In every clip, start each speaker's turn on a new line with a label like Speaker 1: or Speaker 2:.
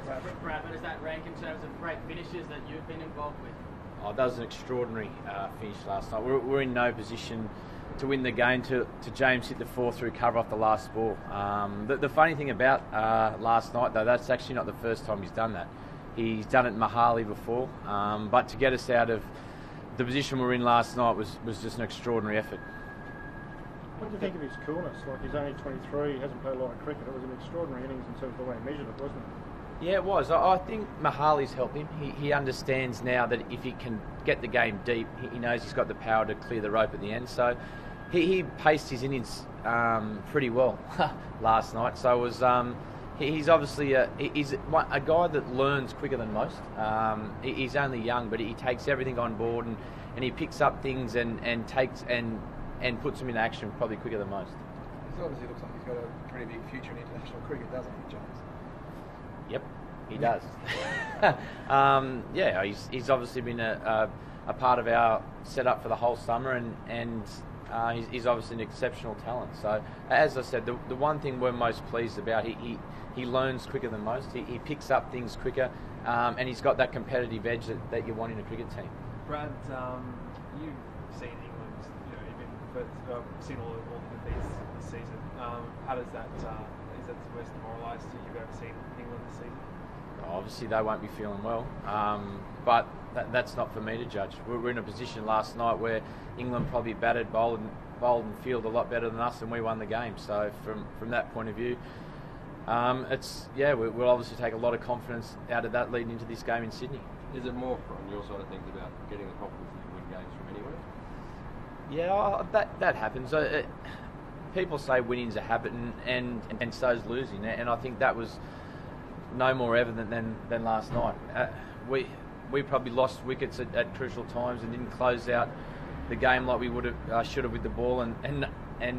Speaker 1: Brad, where does that rank in terms of great finishes that you've been involved with?
Speaker 2: Oh, that was an extraordinary finish last night. We're in no position to win the game to James hit the 4-through cover off the last ball. The funny thing about last night, though, that's actually not the first time he's done that. He's done it in Mahali before, but to get us out of the position we were in last night was just an extraordinary effort.
Speaker 3: What do you think of his coolness? Like, he's only 23, he hasn't played a lot of cricket. It was an extraordinary innings in terms of the way he measured it, wasn't it?
Speaker 2: Yeah, it was. I think Mahali's helped him. He understands now that if he can get the game deep, he knows he's got the power to clear the rope at the end. So he paced his innings pretty well last night. So it was, he's obviously he's a guy that learns quicker than most. He's only young, but he takes everything on board and he picks up things and takes and puts them in action probably quicker than most.
Speaker 4: It obviously looks like he's got a pretty big future in international cricket, doesn't he, James?
Speaker 2: Yep, he does. Yeah, he's obviously been a part of our setup for the whole summer, and he's obviously an exceptional talent. So, as I said, the one thing we're most pleased about, he learns quicker than most. He picks up things quicker, and he's got that competitive edge that you want in a cricket team.
Speaker 5: Brad, you've seen England, seen all the defeats this season. How does that? Is that the most demoralised you've ever seen England this season?
Speaker 2: Obviously, they won't be feeling well, but that's not for me to judge. We were in a position last night where England probably batted, bowled and fielded a lot better than us, and we won the game. So from that point of view, we'll obviously take a lot of confidence out of that leading into this game in Sydney.
Speaker 6: Is it more from your side of things about getting the confidence that you win games from anywhere?
Speaker 2: Yeah, that happens. People say winning's a habit, and so's losing, and I think that was no more evident than last night. We probably lost wickets at crucial times and didn't close out the game like we would have should have with the ball, and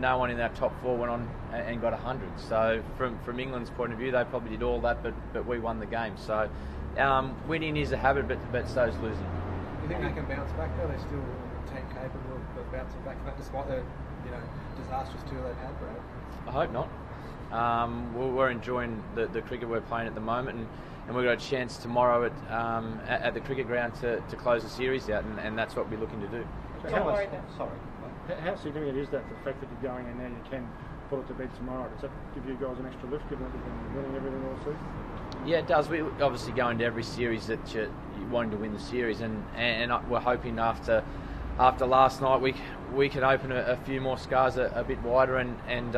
Speaker 2: no one in our top four went on and got 100. So from England's point of view, they probably did all that, but we won the game. So winning is a habit, but so's losing.
Speaker 4: Do you think they can bounce back though? They're still a team capable of bouncing back from that, despite the disastrous tour they've had, Brad?
Speaker 2: I hope not. We're enjoying the cricket we're playing at the moment, and we've got a chance tomorrow at the cricket ground to close the series out, and that's what we're looking to do.
Speaker 3: So how significant is that, the fact that you're going in now, you can put it to bed tomorrow? Does that give you guys an extra lift, given that you've been winning everything all season?
Speaker 2: Yeah, it does. We obviously go into every series that you're wanting to win the series, and we're hoping after last night we can open a few more scars a bit wider and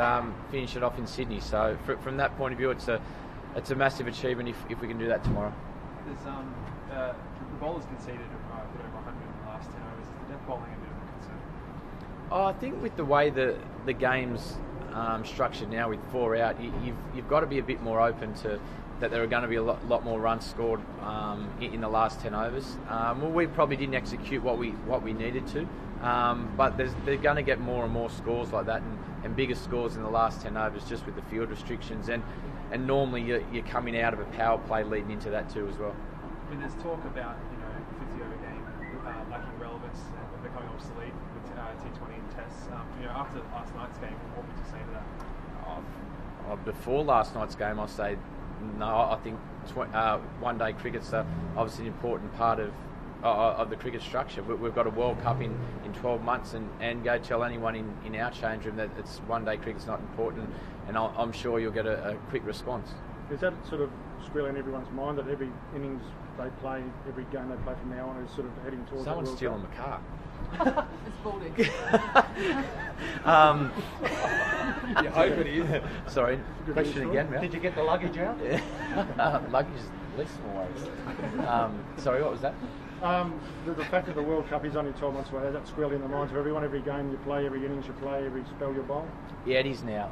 Speaker 2: finish it off in Sydney. So from that point of view, it's a massive achievement if we can do that tomorrow.
Speaker 5: There's the bowlers conceded a bit over 100 in the last 10 overs. Is the death bowling a bit of a concern?
Speaker 2: Oh, I think with the way the game's structured now with 4 out, you've got to be a bit more open to that there are going to be a lot more runs scored in the last 10 overs. We probably didn't execute what we needed to, but they're going to get more and more scores like that and bigger scores in the last 10 overs just with the field restrictions, and normally you're coming out of a power play leading into that too as well.
Speaker 5: I mean, there's talk about 50-over game lacking relevance and becoming obsolete with T20 and Tests. After last night's game, what would you say to that?
Speaker 2: Before last night's game, I'll say no. I think one-day cricket's obviously an important part of the cricket structure. We've got a World Cup in 12 months, and go tell anyone in our change room that it's one-day cricket's not important, and I'm sure you'll get a quick response.
Speaker 3: Is that sort of squarely in everyone's mind that every innings they play, every game they play from now on is sort of heading towards
Speaker 2: Someone's
Speaker 3: the
Speaker 2: stealing
Speaker 3: World
Speaker 2: the car.
Speaker 1: It's Baldy.
Speaker 4: You hope it is.
Speaker 2: Sorry, question again, Mel.
Speaker 7: Did you get the luggage out?
Speaker 2: Yeah. Luggage is less worries. Sorry, what was that?
Speaker 3: The fact that the World Cup is only 12 months away, is that squarely in the minds of everyone? Every game you play, every innings you play, every spell you bowl?
Speaker 2: Yeah, it is now.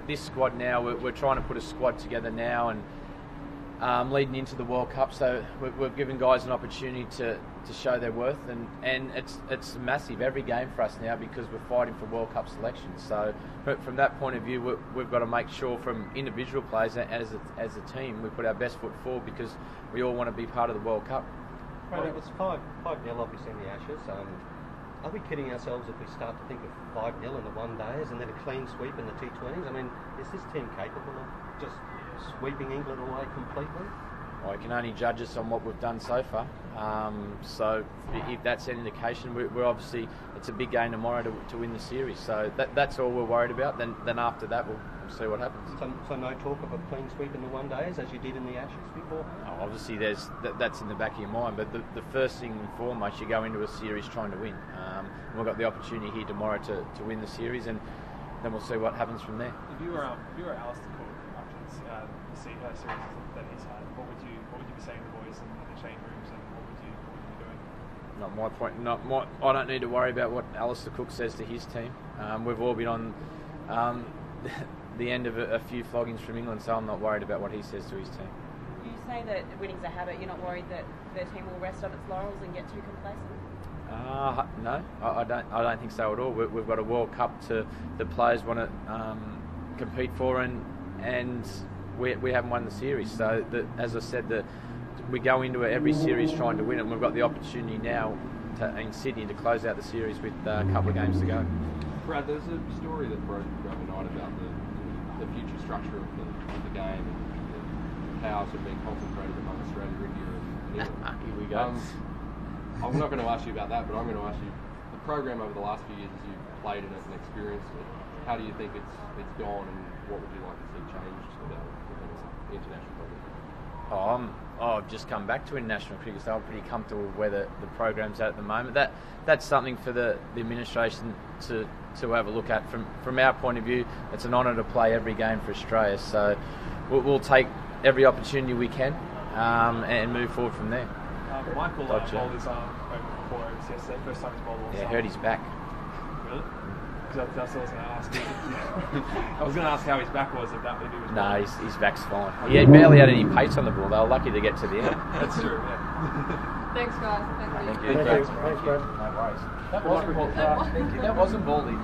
Speaker 2: This squad now, we're trying to put a squad together now, and leading into the World Cup, so we've given guys an opportunity to show their worth, and it's massive every game for us now because we're fighting for World Cup selections. So from that point of view, we've got to make sure from individual players and as a team we put our best foot forward because we all want to be part of the World Cup.
Speaker 7: Right, it was 5-0 obviously in the Ashes. Are we kidding ourselves if we start to think of 5-0 in the one days and then a clean sweep in the T20s? I mean, is this team capable of just sweeping England away completely?
Speaker 2: I can only judge us on what we've done so far. So if that's an indication, we're obviously, it's a big game tomorrow to win the series. So that's all we're worried about. Then after that, we'll see what happens.
Speaker 7: So no talk of a clean sweep in the one days as you did in the Ashes before?
Speaker 2: Obviously, that's in the back of your mind. But the first thing and foremost, you go into a series trying to win. We've got the opportunity here tomorrow to win the series, and then we'll see what happens from there.
Speaker 5: If you were Alistair Cook after the series that he's had, what would you be saying to the boys in the change rooms, and what would you be doing?
Speaker 2: Not my point. I don't need to worry about what Alistair Cook says to his team. We've all been on the end of a few floggings from England, so I'm not worried about what he says to his team.
Speaker 8: You say that winning's a habit. You're not worried that the team will rest on its laurels and get too complacent?
Speaker 2: No, I don't think so at all. We've got a World Cup the players want to compete for, and we haven't won the series. So as I said, we go into every series trying to win it, and we've got the opportunity now in Sydney to close out the series with a couple of games to go.
Speaker 6: Brad, there's a story that broke overnight about the future structure of the game and the powers have been concentrated among Australia, India and England.
Speaker 2: Here we go.
Speaker 6: I'm not going to ask you about that, but I'm going to ask you, the program over the last few years as you've played in it and experienced it, how do you think it's gone, and what would you like to see changed about the international program?
Speaker 2: I've just come back to international cricket, so I'm pretty comfortable with where the program's at the moment. That's something for the administration to have a look at. From our point of view, it's an honour to play every game for Australia, so we'll take every opportunity we can and move forward from there.
Speaker 5: Michael bowled his arm before yesterday. First time he's bowled all
Speaker 2: Yeah, hurt his back.
Speaker 5: Really? That's what I was going to ask. I was going to ask how his back was, if he was.
Speaker 2: No, his back's fine. He barely had any pace on the ball. They were lucky to get to the end.
Speaker 5: That's true, yeah.
Speaker 8: Thanks, guys. Thank you.
Speaker 3: Thanks, Brad.
Speaker 2: No worries. That wasn't ballsy.